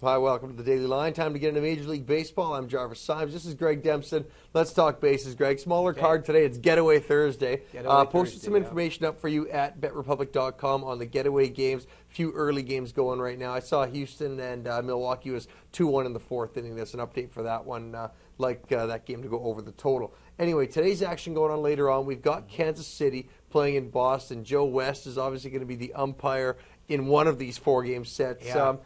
Hi, welcome to the Daily Line. Time to get into Major League Baseball. I'm Jarvis Symes. This is Greg Dempson. Let's talk bases, Greg. Smaller card today. It's Getaway Thursday. Posted some information up for you at BetRepublic.com on the Getaway games. A few early games going right now. I saw Houston and Milwaukee was 2-1 in the fourth inning. There's an update for that one, that game to go over the total. Anyway, today's action going on later on. We've got Kansas City playing in Boston. Joe West is obviously going to be the umpire in one of these four-game sets. Yeah.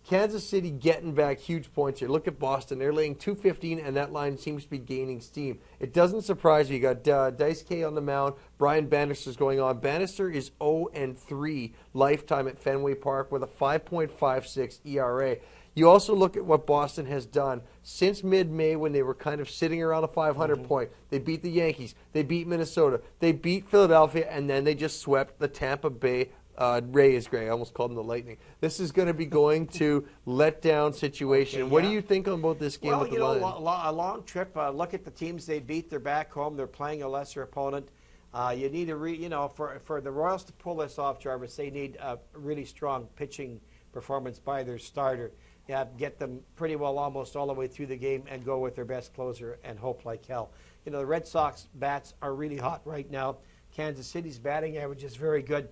Kansas City getting back huge points here. Look at Boston. They're laying 215, and that line seems to be gaining steam. It doesn't surprise me. You got Daisuke on the mound. Brian Bannister's going on. Bannister is 0-3 lifetime at Fenway Park with a 5.56 ERA. You also look at what Boston has done since mid-May when they were kind of sitting around a 500 point. They beat the Yankees. They beat Minnesota. They beat Philadelphia, and then they just swept the Tampa Bay Rays, Greg. I almost called them the Lightning. This is going to be going to letdown situation. Okay, what do you think about this game with the Lions? A long trip. Look at the teams they beat. They're back home. They're playing a lesser opponent. You need for the Royals to pull this off, Jarvis, they need a really strong pitching performance by their starter. Get them pretty well almost all the way through the game and go with their best closer and hope like hell. The Red Sox bats are really hot right now. Kansas City's batting average is very good.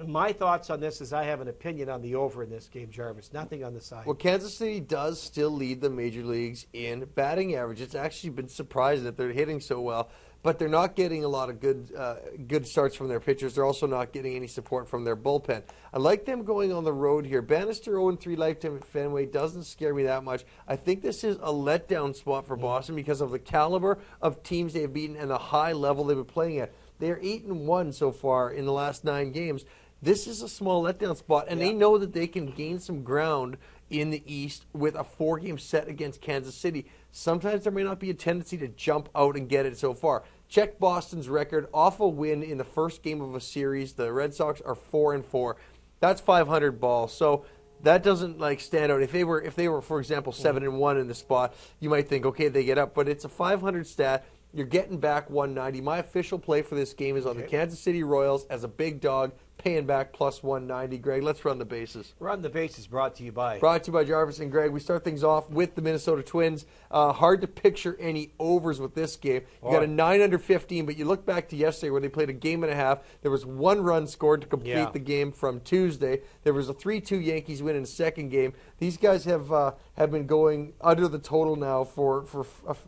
My thoughts on this is I have an opinion on the over in this game, Jarvis. Nothing on the side. Well, Kansas City does still lead the major leagues in batting average. It's actually been surprising that they're hitting so well, but they're not getting a lot of good starts from their pitchers. They're also not getting any support from their bullpen. I like them going on the road here. Bannister 0-3 lifetime at Fenway doesn't scare me that much. I think this is a letdown spot for Boston because of the caliber of teams they have beaten and the high level they've been playing at. They're 8-1 so far in the last 9 games. This is a small letdown spot, and they know that they can gain some ground in the East with a 4-game set against Kansas City. Sometimes there may not be a tendency to jump out and get it so far. Check Boston's record off a win in the first game of a series. The Red Sox are 4-4. That's 500 balls. So that doesn't stand out. If they were, for example, 7-1 in the spot, you might think, okay, they get up. But it's a 500 stat. You're getting back 190. My official play for this game is on the Kansas City Royals as a big dog, paying back plus 190. Greg, let's run the bases. Run the bases brought to you by Jarvis and Greg. We start things off with the Minnesota Twins. Hard to picture any overs with this game. You got a 9 under 15, but you look back to yesterday where they played a game and a half. There was 1 run scored to complete the game from Tuesday. There was a 3-2 Yankees win in the second game. These guys have been going under the total now for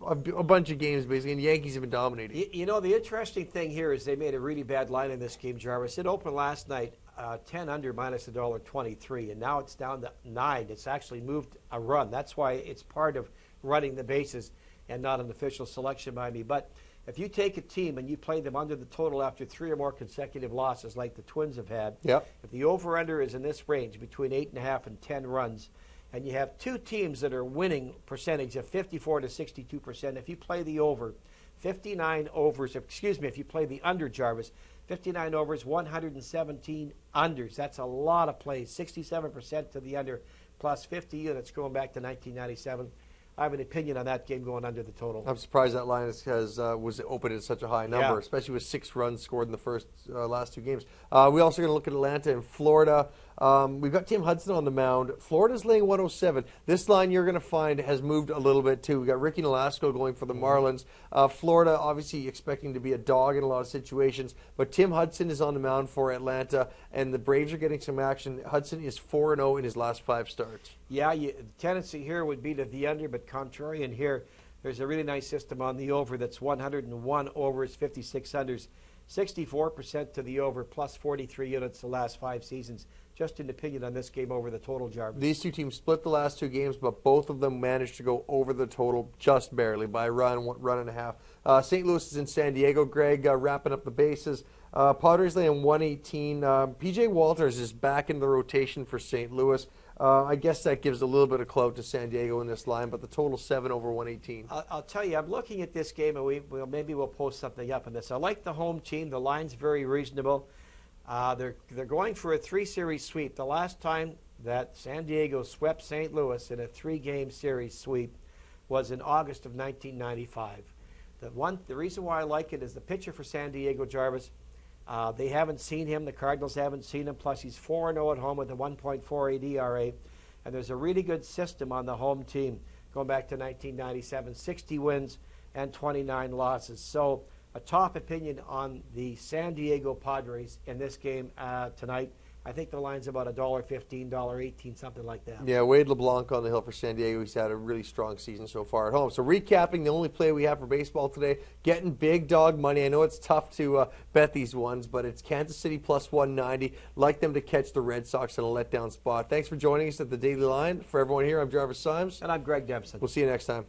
a bunch of games, basically, and the Yankees have been dominating. The interesting thing here is they made a really bad line in this game, Jarvis. It opened last night 10 under minus $1.23, and now it's down to 9. It's actually moved a run. That's why it's part of running the bases and not an official selection by me. But if you take a team and you play them under the total after 3 or more consecutive losses like the Twins have had, if the over-under is in this range between 8.5 and 10 runs, and you have 2 teams that are winning percentage of 54 to 62%, if you play the over, 59 overs, if you play the under, Jarvis, 59 overs, 117 unders. That's a lot of plays, 67% to the under, plus 50 units going back to 1997. I have an opinion on that game going under the total. I'm surprised that line was open at such a high number, especially with 6 runs scored in the last 2 games. We also going to look at Atlanta and Florida. We've got Tim Hudson on the mound. Florida's laying 107. This line you're going to find has moved a little bit too. We got Ricky Nolasco going for the Marlins. Florida obviously expecting to be a dog in a lot of situations, but Tim Hudson is on the mound for Atlanta, and the Braves are getting some action. Hudson is 4-0 in his last 5 starts. The tendency here would be to the under, but contrarian here, there's a really nice system on the over that's 101 overs, 56 unders, 64% to the over, plus 43 units the last 5 seasons. Just an opinion on this game over the total, Jarvis. These 2 teams split the last 2 games, but both of them managed to go over the total just barely by a run and a half. St. Louis is in San Diego. Greg, wrapping up the bases. Padres laying 118. P.J. Walters is back in the rotation for St. Louis. I guess that gives a little bit of clout to San Diego in this line, but the total 7 over 118. I'll tell you, I'm looking at this game, and maybe we'll post something up on this. I like the home team. The line's very reasonable. They're going for a 3-series sweep. The last time that San Diego swept St. Louis in a 3-game series sweep was in August of 1995. The reason why I like it is the pitcher for San Diego, Jarvis. They haven't seen him. The Cardinals haven't seen him. Plus, he's 4-0 at home with a 1.48 ERA. And there's a really good system on the home team going back to 1997, 60 wins and 29 losses. So a top opinion on the San Diego Padres in this game tonight. I think the line's about $1.15, $1.18, something like that. Yeah, Wade LeBlanc on the hill for San Diego. He's had a really strong season so far at home. So recapping, the only play we have for baseball today, getting big dog money. I know it's tough to bet these ones, but it's Kansas City plus 190. Like them to catch the Red Sox in a letdown spot. Thanks for joining us at the Daily Line. For everyone here, I'm Jarvis Symes. And I'm Greg Dempson. We'll see you next time.